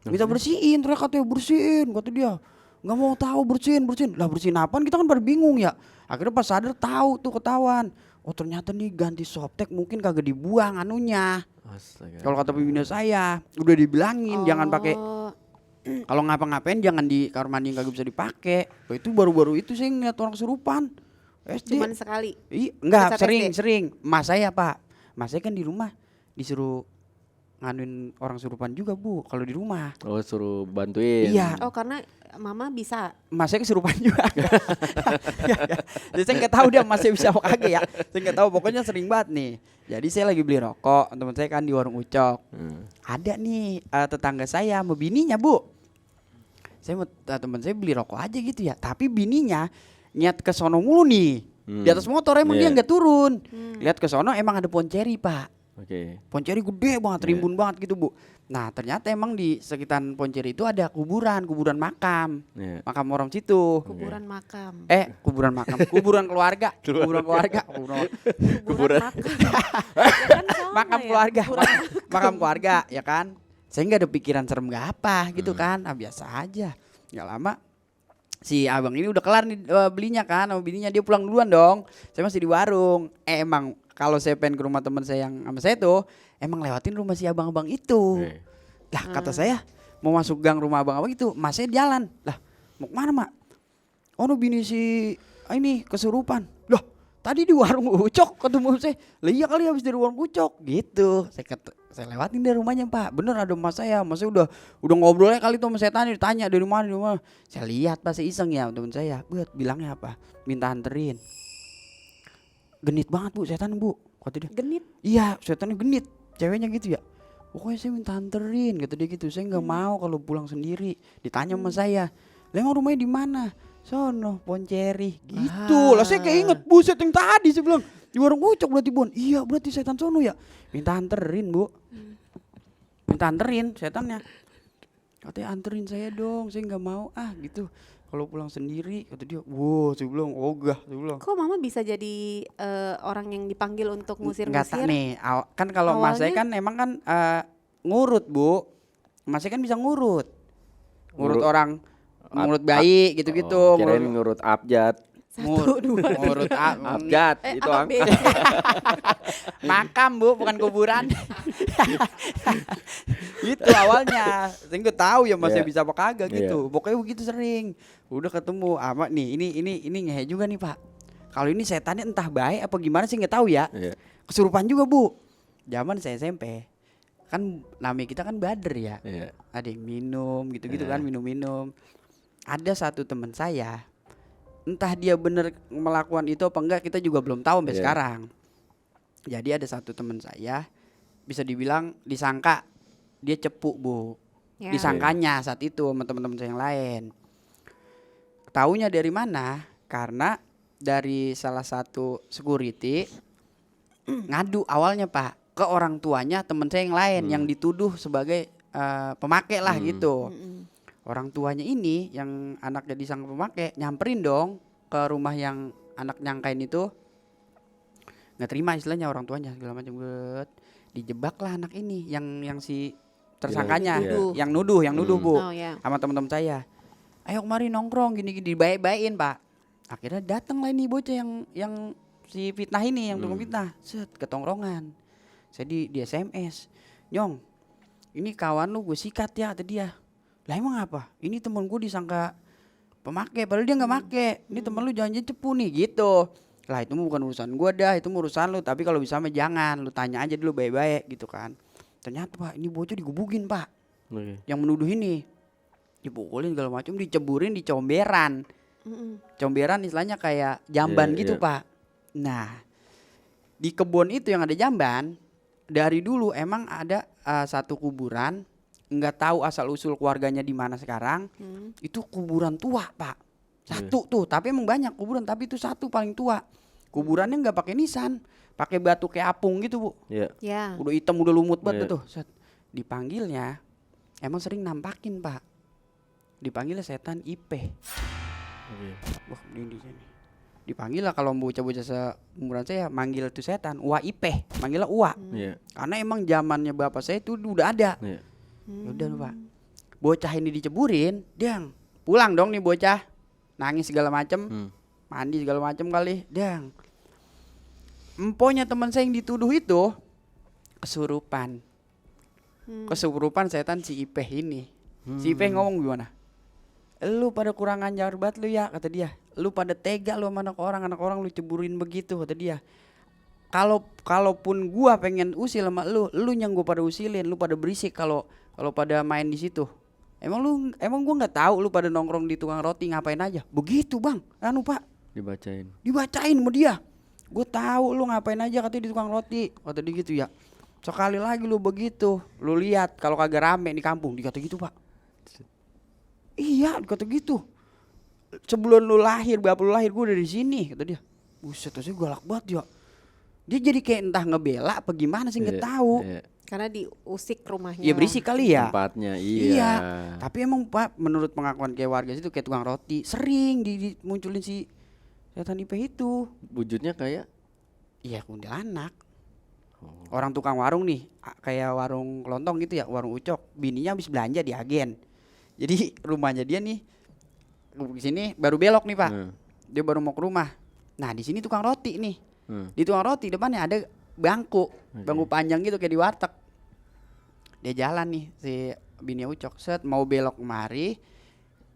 Minta bersihin, teriak katanya bersihin, kata dia. Nggak mau tahu bersihin. Lah bersihin apaan? Kita kan pada bingung ya. Akhirnya pas sadar tahu tuh ketahuan. Oh ternyata nih ganti softtek mungkin kagak dibuang anunya. Astaga. Kalau kata pembina saya udah dibilangin jangan pakai. Oh, Kalau ngapa-ngapain jangan di kamar mandi yang kagak bisa dipakai. Oh, itu baru-baru itu saya ngeliat orang kesurupan. SD. cuman sekali. Enggak, Pada saat sering. Mas saya, Pak. Mas saya kan di rumah disuruh nganuin orang kesurupan juga, Bu, kalau di rumah. Oh, suruh bantuin. Iya. Oh, karena Mama bisa. Mas saya kesurupan juga. Jadi saya nggak tahu dia masih bisa apa kagak ya. Saya nggak tahu, pokoknya sering banget nih. Jadi saya lagi beli rokok, teman saya kan di warung Ucok. Ada nih tetangga saya sama bininya, Bu. Saya mau teman saya beli rokok aja gitu ya. Tapi bininya niat ke sono mulu nih. Di atas motor emang dia Iya. nggak turun. Lihat ke sono emang ada pohon ceri, Pak. Oke. Pohon ceri gede banget, rimbun banget gitu, Bu. Nah, ternyata emang di sekitaran pohon ceri itu ada kuburan makam. Iya. Makam orang situ. Kuburan makam. Kuburan makam, kuburan keluarga, kuburan Makam. Kan sama makam ya, keluarga, kuburan makam keluarga, ya kan? Saya nggak ada pikiran serem gak apa gitu kan, biasa aja. Nggak lama si abang ini udah kelar nih belinya kan, sama bininya dia pulang duluan dong. Saya masih di warung. Emang kalau saya pengen ke rumah teman saya yang sama saya tuh, emang lewatin rumah si abang-abang itu. Oke. Lah kata saya mau masuk gang rumah abang-abang itu, mas saya jalan. Lah mau kemana mak? Oh no bini si ini kesurupan. Loh tadi di warung Ucok ketemu saya. Lah iya kali habis dari warung Ucok gitu. Saya lewatin dari rumahnya Pak. Bener ada mas saya udah ngobrolnya kali tuh sama setan, ditanya dari mana. Saya lihat pas iseng ya teman saya. Buat bilangnya apa? Minta anterin. genit banget bu setan bu, kata dia. Genit. Iya setannya genit, ceweknya gitu ya. Pokoknya saya minta anterin, kata dia gitu. Saya nggak mau kalau pulang sendiri. Ditanya sama saya, lah emang rumahnya di mana? Sono Ponceri gitu. Lah saya keinget buset yang tadi saya bilang di warung ucok berarti Bon. Iya berarti setan sono ya. Minta anterin bu, minta anterin setannya. Katanya anterin saya dong, saya nggak mau gitu. Kalau pulang sendiri, kata dia, wow, saya bilang ogah, saya bilang. Kok mama bisa jadi orang yang dipanggil untuk Nggak tak ngusir-ngusir? nih, kan kalau mas saya kan emang kan ngurut bu, mas saya kan bisa ngurut orang, ngurut bayi gitu-gitu, Kirain ngurut abjad. Satu, dua, ngurut Abjad itu A, ang. B. makam bu, bukan kuburan. Itu awalnya, saya nggak tahu ya mas saya Iya. bisa apa kagak gitu. Iya. Pokoknya begitu sering. Udah ketemu, nih ini ngehe juga nih pak. Kalau ini setannya entah baik apa gimana sih nggak tahu ya. Iya. Kesurupan juga bu. Zaman saya SMP, kan namanya kita kan bader ya. Iya. Ada yang minum gitu-gitu kan, minum-minum. Ada satu teman saya, entah dia bener melakukan itu apa enggak kita juga belum tahu sampai Iya. sekarang. Jadi ada satu teman saya, bisa dibilang disangka dia cepu bu. Ya. Disangkanya saat itu sama teman-teman saya yang lain. Taunya dari mana? Karena dari salah satu security ngadu awalnya pak ke orang tuanya teman saya yang lain yang dituduh sebagai pemakai lah gitu. Orang tuanya ini yang anaknya disangka pemakai nyamperin dong ke rumah yang anak nyangkain itu, nggak terima istilahnya orang tuanya segala macam, dijebak lah anak ini yang si tersangkanya Iya. yang nuduh bu Oh ya. sama teman-teman saya. Ayo kemari nongkrong gini-gini dibaik-baikin pak. Akhirnya datang lah ini bocah yang si fitnah ini yang tukang fitnah, set ke tongkrongan. Saya di SMS, Nyong, ini kawan lu gue sikat ya, kata dia. Lah emang apa? Ini temen gue disangka pemakai, padahal dia nggak make. Ini temen lu jangan cepu nih gitu. Lah itu mah bukan urusan gue dah, itu mah urusan lu. Tapi kalau bisa mah jangan, lu tanya aja dulu baik-baik gitu kan. Ternyata pak, ini bocah digebukin pak. Oke. Yang menuduh ini dipukulin segala macam, diceburin di comberan. Comberan istilahnya kayak jamban Iya, gitu iya. pak. Nah di kebun itu yang ada jamban, dari dulu emang ada satu kuburan, nggak tahu asal usul keluarganya di mana sekarang. Itu kuburan tua pak, satu tuh, tapi emang banyak kuburan, tapi itu satu paling tua. Kuburannya nggak pakai nisan, pakai batu kayak apung gitu bu. Iya. Ya. Udah hitam, udah lumut banget Iya. tuh. Set. Dipanggilnya, emang sering nampakin pak. Dipanggilnya setan IP. Oke. Wah ini di sini. Dipanggil lah kalau bocah-bocah seumuran saya manggil tuh setan, Uwa IP, manggilnya Uwa. Iya. Karena emang zamannya bapak saya itu udah ada. Iya. Udah pak. Bocah ini diceburin, dang. Pulang dong nih bocah. Nangis segala macem, mandi segala macem kali, dang. Emponya teman saya yang dituduh itu kesurupan. Kesurupan setan si Ipeh ini. Si Ipeh ngomong gimana? Lu pada kurang ajar banget lu ya, kata dia. Lu pada tega lu sama anak orang lu ceburin begitu, kata dia. Kalaupun gua pengen usil sama lu yang gua pada usilin, lu pada berisik kalau pada main di situ. Emang gua nggak tahu lu pada nongkrong di tukang roti ngapain aja. Begitu bang, pak. Dibacain. Dibacain sama dia. Gue tahu lu ngapain aja katanya di tukang roti. Kata dia gitu ya. Sekali lagi lu begitu, lu lihat kalau kagak rame di kampung, dikata gitu pak. Iya, dikata gitu. Sebelum lu lahir, bapak lu lahir gue udah di sini, kata dia. Buset, saya galak banget ya. Dia jadi kayak entah ngebela apa gimana sih nggak tahu. Iya. Karena diusik rumahnya. Iya berisik kali ya. Tempatnya Iya. Tapi emang pak, menurut pengakuan kayak warga situ kayak tukang roti sering dimunculin si setan IP itu. Wujudnya kayak Iya kuntilanak. Orang tukang warung nih, kayak warung kelontong gitu ya, warung ucok. Bininya habis belanja di agen. Jadi rumahnya dia nih di sini baru belok nih pak. Dia baru mau ke rumah. Nah di sini tukang roti nih. Di tukang roti depannya ada bangku panjang gitu kayak di warteg. Dia jalan nih si bini ucok, set mau belok kemari,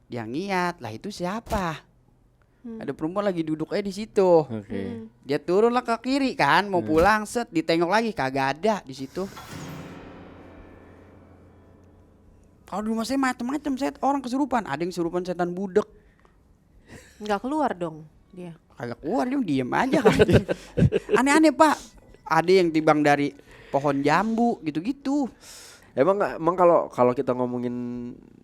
dia ngiat lah itu siapa? Ada perempuan lagi duduk aja di situ. Oke. Dia turun lah ke kiri kan, mau pulang, set ditengok lagi kagak ada di situ. Kalau di rumah saya macam-macam, orang kesurupan. Ada yang kesurupan setan budek. Nggak keluar dong dia? Kagak keluar, dia diem aja kan. Aneh-aneh Pak. Ada yang timbang dari pohon jambu gitu-gitu. Emang kalau kita ngomongin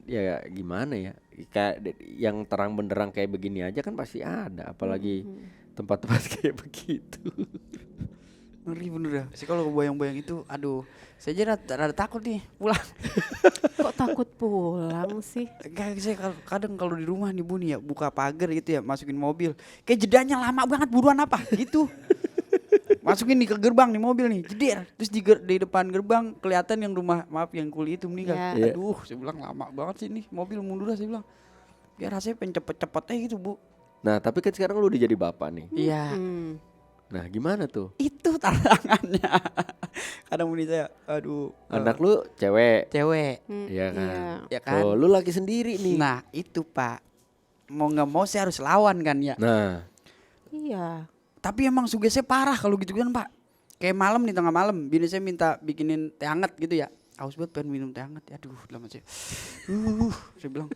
ya gimana ya? Kayak yang terang benderang kayak begini aja kan pasti ada, apalagi tempat-tempat kayak begitu. Ngeri bener ya. Sih kalau bayang-bayang itu, aduh, saya aja rada takut nih pulang. Kok takut pulang sih? Kayak saya kadang kalau di rumah nih Bu nih ya, buka pagar gitu ya, masukin mobil. Kayak jedanya lama banget, buruan apa gitu. Masukin nih ke gerbang nih mobil nih, jeder. Terus di depan gerbang kelihatan yang rumah, maaf yang kuli itu meninggal. Ya. Iya. Aduh, saya bilang lama banget sih nih mobil mundur lah, saya bilang. Biar rasanya pengen cepet-cepet aja gitu Bu. Nah, tapi kan sekarang lu udah jadi bapak nih. Iya. Nah, gimana tuh? Itu tantangannya. Kadang bunyi saya, aduh. Anak lu cewek, cewek, iya kan? Iya. ya kan? Oh, lu lagi sendiri nih. Nah itu Pak, mau nggak mau saya harus lawan kan ya. Nah, Iya. Tapi emang sugesnya parah kalau gitu kan Pak. Kayak malam nih, tengah malam, bini saya minta bikinin teh hangat gitu ya. Haus banget pengen minum teh hangat. Aduh, lama saya. Saya bilang,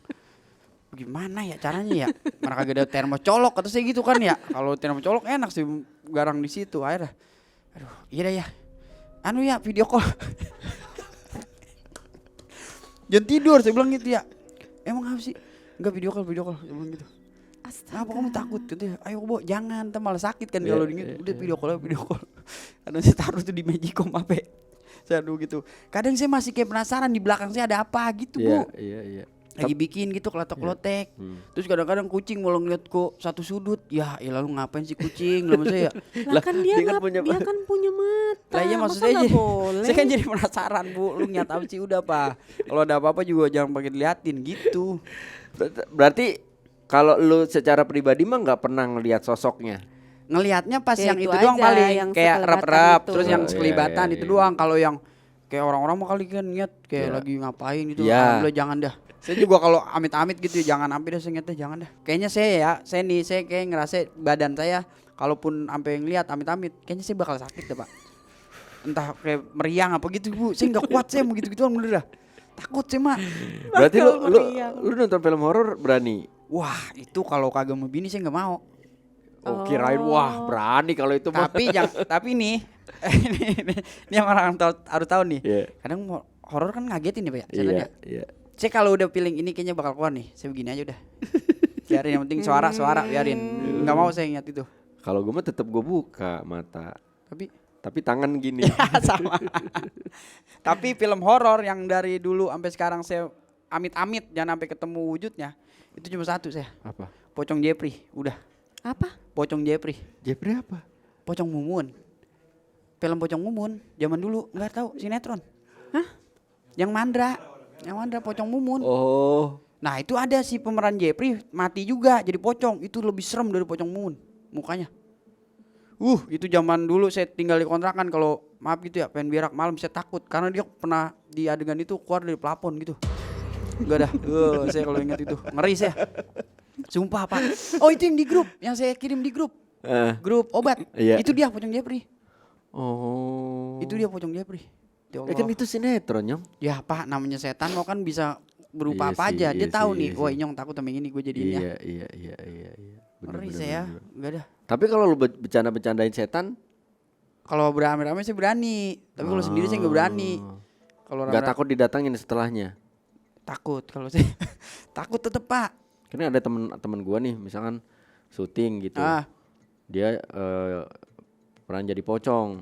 gimana ya caranya ya? Mana kagak ada termos colok kata saya gitu kan ya. Kalau termos colok enak sih garang di situ. Akhirnya, aduh, iya dah ya. Anu ya video call. Jangan tidur saya bilang gitu ya. Emang apa sih? Enggak video call saya bilang gitu. Astaga. Kenapa kamu takut gitu ya? Ayo Bo, jangan, ntar malah sakit kan Iya, kalau dingin. Udah video call. Kadang saya taruh tuh di Magicom HP. Saya aduh gitu. Kadang saya masih kayak penasaran di belakang saya ada apa gitu iya, Bu. iya. Lagi bikin gitu kelotek-kelotek. Hmm. Terus kadang-kadang kucing mau ngeliat kok satu sudut. Ya lalu ngapain sih kucing? Lama saya. Lah kan dia, dia kan nggak- punya- dia kan punya mata. Lah iya Masa maksudnya nggak aja. boleh? Saya kan jadi penasaran Bu. Lu nyat apa sih udah Pak. Kalau ada apa-apa juga jangan pakai diliatin gitu. Berarti kalau lu secara pribadi mah nggak pernah ngelihat sosoknya. Ngelihatnya pas Ya yang itu itu doang aja, paling yang kayak sekelibatan rap-rap itu. terus yang Oh, iya, sekelibatan iya, itu iya. doang. Kalau yang kayak orang-orang mah kali kan niat kayak Iya. lagi ngapain gitu. Iya. Alhamdulillah jangan dah. Saya juga kalau amit-amit gitu ya jangan sampai dah, saya ingatnya jangan dah. Kayaknya saya kayak ngerasa badan saya kalaupun sampai ngelihat amit-amit kayaknya saya bakal sakit deh Pak. Entah kayak meriang apa gitu Bu. Saya nggak kuat saya mau gitu-gituan bener dah. Takut saya mah. Berarti lu, Bakal lu meriang. lu nonton film horor berani. Wah, itu kalau kagak mau bini saya nggak mau. Oh, kirain wah berani kalau itu mah. Tapi nih ini yang orang harus tahu nih. Iya. Kadang horor kan ngagetin ya Pak ya. Iya, Setannya. iya. Saya kalau udah feeling ini kayaknya bakal keluar nih, saya begini aja udah. Biarin yang penting suara biarin. Nggak mau saya ingat itu. Kalau gue mah tetap gue buka mata, Tapi tangan gini. sama. Tapi film horor yang dari dulu sampai sekarang saya amit-amit jangan sampai ketemu wujudnya, itu cuma satu saya. Apa? Pocong Jepri, udah. Apa? Pocong Jepri, Jepri apa? Pocong Mumun. Film Pocong Mumun zaman dulu nggak tahu sinetron. Hah? Yang Mandra Pocong Mumun. Oh, Nah itu ada si pemeran Jepri mati juga jadi pocong. Itu lebih serem dari Pocong Mumun mukanya. Itu zaman dulu saya tinggal di kontrakan, kalau maaf gitu ya pengen berak malam saya takut karena dia pernah di adegan itu keluar dari plafon gitu. Enggak dah. Saya kalau ingat itu ngeri saya. Sumpah Pak. Oh itu yang di grup, yang saya kirim di grup. Grup obat. Iya. Itu dia Pocong Jepri. oh. Itu dia Pocong Jepri. Ya Allah. kan itu sinetron nyong. Ya Pak, namanya setan mau kan bisa berupa Iya apa sih, aja. Dia iya tahu sih, nih, iya wah sih. Inyong takut sama yang ini gue jadiin ya. Iya. Bener, Ngeri bener, saya, bener. enggak dah. Tapi kalau lu bercanda-bercandain setan, Kalau beramai-ramai saya berani, tapi kalau sendiri saya nggak berani. Kalau nggak rame-rame takut didatangin setelahnya. takut kalau saya takut tetep Pak. Karena ada temen gua nih, misalkan syuting gitu, dia peran jadi pocong,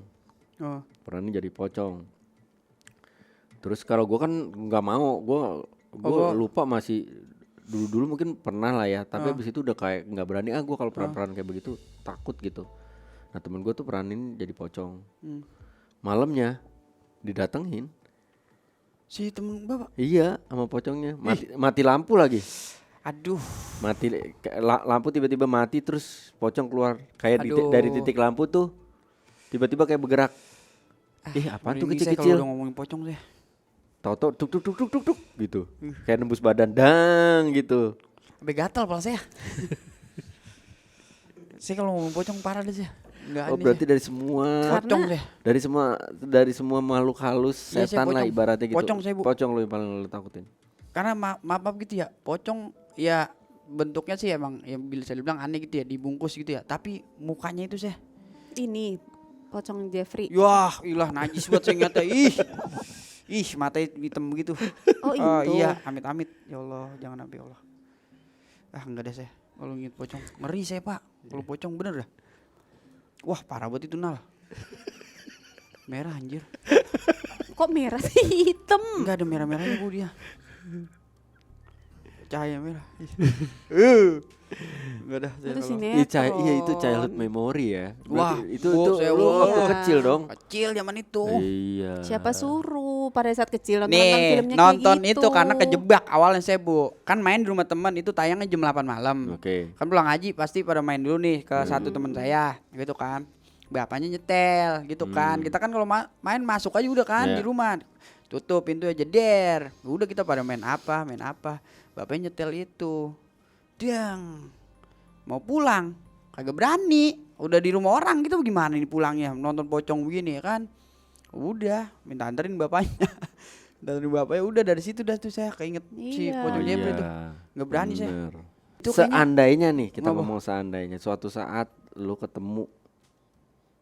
Oh. perannya jadi pocong. Terus kalau gua kan nggak mau, gua gua- lupa masih dulu mungkin pernah lah ya, tapi abis itu udah kayak nggak berani gua kalau peran-peran kayak begitu takut gitu. Nah temen gua tuh peranin jadi pocong, malamnya didatengin, Si temen Bapak. iya sama pocongnya, mati lampu lagi. Aduh, Mati lampu tiba-tiba mati, terus pocong keluar kayak Aduh. dari titik lampu tuh tiba-tiba kayak bergerak. Apaan tuh merinding saya kalau kecil-kecil? udah ngomongin pocong saya. Tahu-tahu tuk tuk tuk tuk tuk tuk gitu. Kayak nembus badan dang gitu. Sampai gatal kepala saya. Saya kalau ngomong pocong parah deh saya. Enggak Oh berarti dari semua pocong saya. dari semua makhluk halus Iya, saya setan lah pocong. ibaratnya gitu. Pocong saya, Bu. Pocong lo yang paling lo takutin. Karena maaf gitu ya, pocong ya bentuknya sih emang yang bisa dibilang aneh gitu ya, dibungkus gitu ya. Tapi mukanya itu sih, Ini pocong Jeffrey. wah, ilah najis banget saya ngeliatnya. Ih, matanya hitam begitu. Oh itu. Iya, amit-amit. Ya Allah, jangan sampai ya Allah. Ah, enggak ada saya. Kalau ngeliat pocong, ngeri saya Pak. Kalau pocong bener dah. Wah, parah banget itu Nal. Merah anjir. Kok merah sih hitam? Enggak ada merah-merahnya Bu dia. Cahaya merah. Enggak ada saya Itu kalau sinetron. Iya itu childhood memory ya. Wah, Berarti itu Bu, itu saya lu Bu. waktu Iya. kecil dong. kecil zaman itu. Iya. Siapa suruh pada saat kecil nonton Nih, filmnya nonton kayak gitu? itu karena kejebak awalnya saya Bu. Kan main di rumah teman itu tayangnya jam 8 malam. Oke. Kan pulang ngaji pasti pada main dulu nih ke satu teman saya gitu kan. Bapaknya nyetel gitu kan. Kita kan kalau main masuk aja udah kan Iya. di rumah. Tutup pintu aja jeder. Udah kita pada main apa. Bapaknya nyetel itu. Dang. Mau pulang kagak berani. Udah di rumah orang gitu gimana nih pulangnya nonton pocong begini ya kan. Udah minta anterin bapaknya. Dari bapaknya udah dari situ dah tuh saya keinget si Iya. pocong Oh, Jeffrey iya. tuh. Nggak berani saya. Bener. Itu kayaknya- Seandainya nih kita Apa? ngomong seandainya suatu saat lu ketemu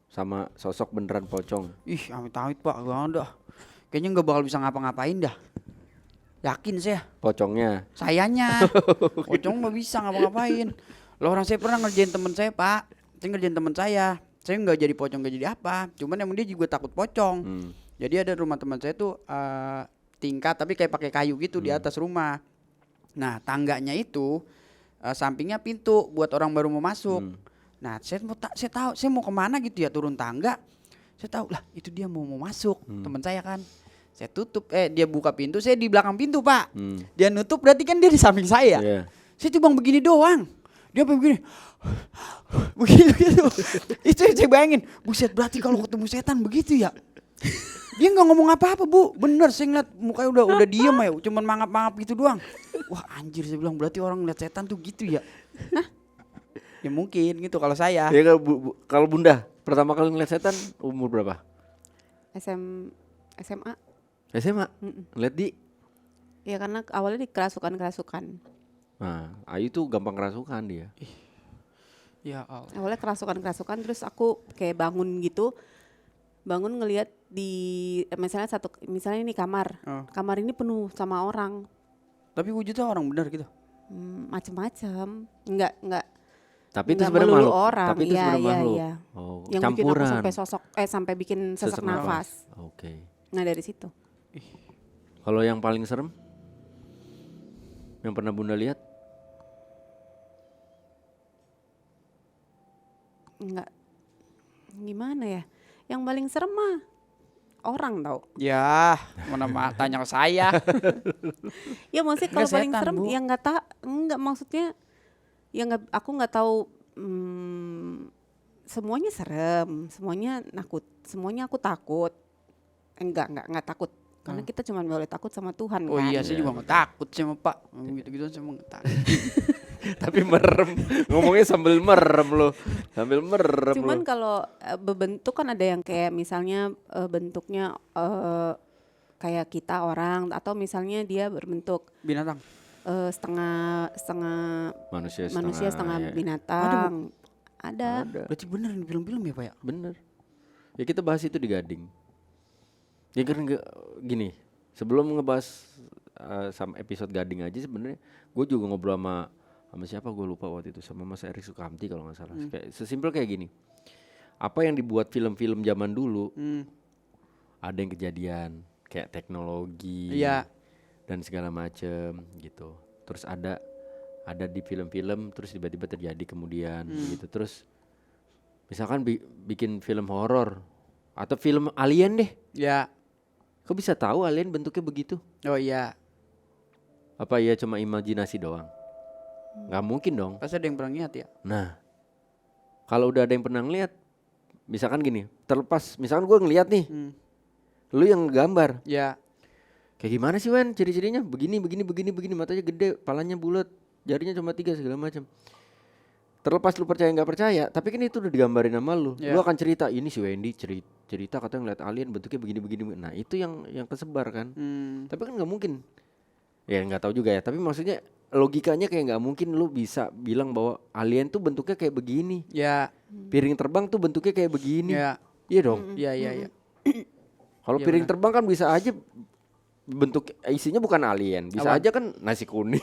sama sosok beneran pocong. Ih, amit-amit Pak, gak ada. Kayaknya nggak bakal bisa ngapa-ngapain dah. Yakin saya. Pocongnya. Sayanya. Pocong mah bisa ngapa-ngapain. Loh orang saya pernah ngerjain temen saya Pak. Saya ngerjain temen saya. Saya nggak jadi pocong nggak jadi apa. Cuman emang dia juga takut pocong. Jadi ada rumah teman saya tuh tingkat tapi kayak pakai kayu gitu di atas rumah. Nah tangganya itu sampingnya pintu buat orang baru mau masuk. Nah saya tahu saya mau kemana gitu ya turun tangga. Saya tahu lah itu dia mau masuk teman saya kan. Saya tutup dia buka pintu saya di belakang pintu Pak. Dia nutup berarti kan dia di samping saya. Iya. Saya cuma begini doang. Dia apa begini? Begitu gitu. Itu yang saya bayangin. Buset berarti kalau ketemu setan begitu ya. Dia nggak ngomong apa-apa Bu. Bener saya ngeliat mukanya udah diem ya. Cuman mangap-mangap gitu doang. Wah anjir saya bilang berarti orang ngeliat setan tuh gitu ya. Ya mungkin gitu kalau saya. Ya kalau Bunda pertama kali ngeliat setan umur berapa? SMA. SMA. Ngeliat di. Ya karena awalnya di kerasukan. Nah, Ayu tuh gampang kerasukan dia. Ya Allah. Awalnya kerasukan terus aku kayak bangun gitu. Bangun ngelihat di misalnya ini kamar. Oh. Kamar ini penuh sama orang. Tapi wujudnya orang bener gitu. Macem-macem. Enggak Tapi itu nggak sebenarnya melulu makhluk. orang. Tapi itu Iya, sebenarnya iya, makhluk. iya. Oh, Yang bikin aku campuran. sampai bikin sesak nafas. Oke. Nah dari situ. Kalau yang paling serem? Yang pernah Bunda lihat? Enggak. Gimana ya? Yang paling serem mah orang tau. Ya mana tanya ke saya. Ya maksudnya kalau Nggak paling setan, serem Bu. yang enggak maksudnya ya aku nggak tahu semuanya serem, semuanya semuanya aku takut. Enggak takut. Karena kita cuma boleh takut sama Tuhan Oh kan. iya saya juga nggak takut sama Pak. Gitu-gitu saya emang nggak takut. Tapi merem. Ngomongnya sambil merem loh. Sambil merem Cuman loh. kalau berbentuk kan ada yang kayak misalnya bentuknya kayak kita orang atau misalnya dia berbentuk Binatang. setengah manusia setengah ya. binatang. Ada. Berarti bener di film-film ya Pak ya? Bener. Ya kita bahas itu di Gading. Ya kan gini, sebelum ngebahas sama episode Gading aja sebenarnya gue juga ngobrol sama siapa gue lupa waktu itu, sama Mas Erik Sukamti kalau nggak salah. Kayak sesimpel kayak gini. Apa yang dibuat film-film zaman dulu ada yang kejadian kayak teknologi Iya. dan segala macem gitu. Terus ada di film-film terus tiba-tiba terjadi kemudian gitu. Terus misalkan bikin film horor atau film alien deh. Ya. Kok bisa tahu alien bentuknya begitu? Oh iya. Apa ya cuma imajinasi doang? Nggak mungkin dong. Pasti ada yang pernah lihat ya. Nah, kalau udah ada yang pernah ngeliat, misalkan gini, terlepas, misalkan gue ngeliat nih, lu yang gambar, Ya. kayak gimana sih Wen ciri-cirinya? Begini, matanya gede, palanya bulat, jarinya cuma 3 segala macam. Terlepas lu percaya nggak percaya, tapi kan itu udah digambarin sama lu. Ya. Lu akan cerita, ini si Wendy cerita katanya ngeliat alien bentuknya begini. Nah itu yang kesebar kan. Tapi kan nggak mungkin. Ya nggak tahu juga ya. Tapi maksudnya logikanya kayak nggak mungkin lu bisa bilang bahwa alien tuh bentuknya kayak begini. Ya, Piring terbang tuh bentuknya kayak begini. ya, Iya dong. iya. Kalau Iya, piring benar. terbang kan bisa aja bentuk isinya bukan alien, bisa Apa? aja kan nasi kuning.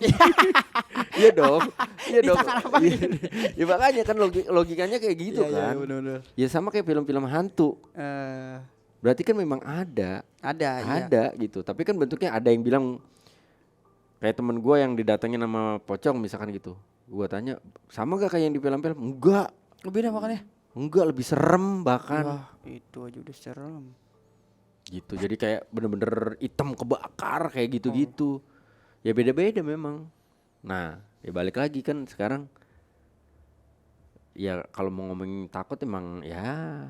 Iya dong. Iya dong. Ya makanya kan logikanya kayak gitu kan. benar. Ya sama kayak film-film hantu. Berarti kan memang ada Ada. gitu. Tapi kan bentuknya ada yang bilang kayak temen gue yang didatengin sama pocong misalkan gitu. Gue tanya sama gak kayak yang di film-film? Enggak, Beda makanya. enggak lebih serem bahkan. Wah, itu aja udah serem. Gitu. Jadi kayak bener-bener hitam kebakar kayak gitu-gitu. Ya beda-beda memang. Nah, ya balik lagi kan sekarang. Ya kalau mau ngomongin takut emang ya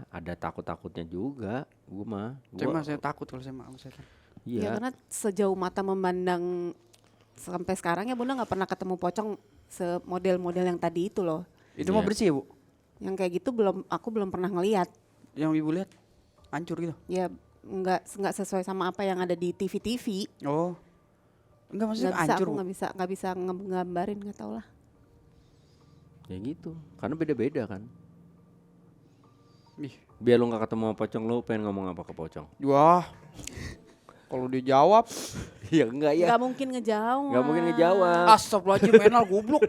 ada takut-takutnya juga. Gue mah. Saya takut kalau saya sama setan. Ya Iya. karena sejauh mata memandang sampai sekarang ya Bunda nggak pernah ketemu pocong semodel-model yang tadi itu loh. Itu mau Iya. bersih ya, Bu? Yang kayak gitu aku belum pernah ngelihat. Yang Ibu lihat hancur gitu. Ya nggak sesuai sama apa yang ada di TV-TV. Oh. Enggak maksudnya Nggak bisa, hancur, aku Bu. nggak bisa ngegambarin, nggak tahu lah. Ya gitu. Karena beda-beda kan. Ih, Biar lu gak ketemu sama pocong, lu pengen ngomong apa ke pocong? wah. Kalau dia jawab, Ya enggak ya. Nggak mungkin ngejawab. Nggak mungkin ngejawab. astagfirullahaladzim menal goblok.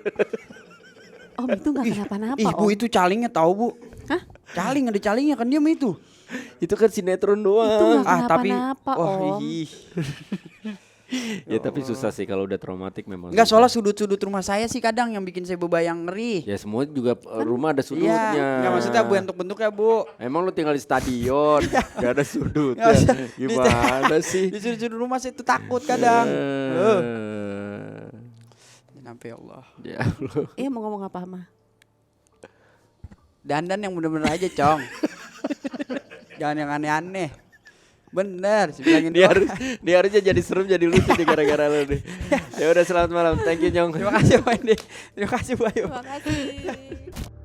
Om itu nggak kenapa-napa Ih, Bu Om. itu calingnya tahu, Bu. Hah? Caling ada calingnya kan diam itu. Itu kan sinetron doang. Itu nggak Tapi kenapa-napa wah, Om. ih. Ya tapi susah sih kalau udah traumatik memang. Enggak, susah. soalnya sudut-sudut rumah saya sih kadang yang bikin saya bebayang ngeri. Ya semua juga rumah ada sudutnya. Iya, enggak maksudnya bentuk-bentuknya, Bu. Emang lu tinggal di stadion, gak ada sudut. Nggak usah. Gimana sih? Di sudut-sudut rumah saya itu takut kadang. Sampai Allah. Ya Allah. Iya mau ngomong apa mah? Dandan yang bener-bener aja, Cong. Jangan yang aneh-aneh. Bener, sih bilangin Dia harusnya jadi serem jadi lucu nih gara-gara lu nih. Ya udah selamat malam. Thank you Nyong. Terima kasih, Pak Indi. Terima kasih, Bu Ayu. Terima kasih.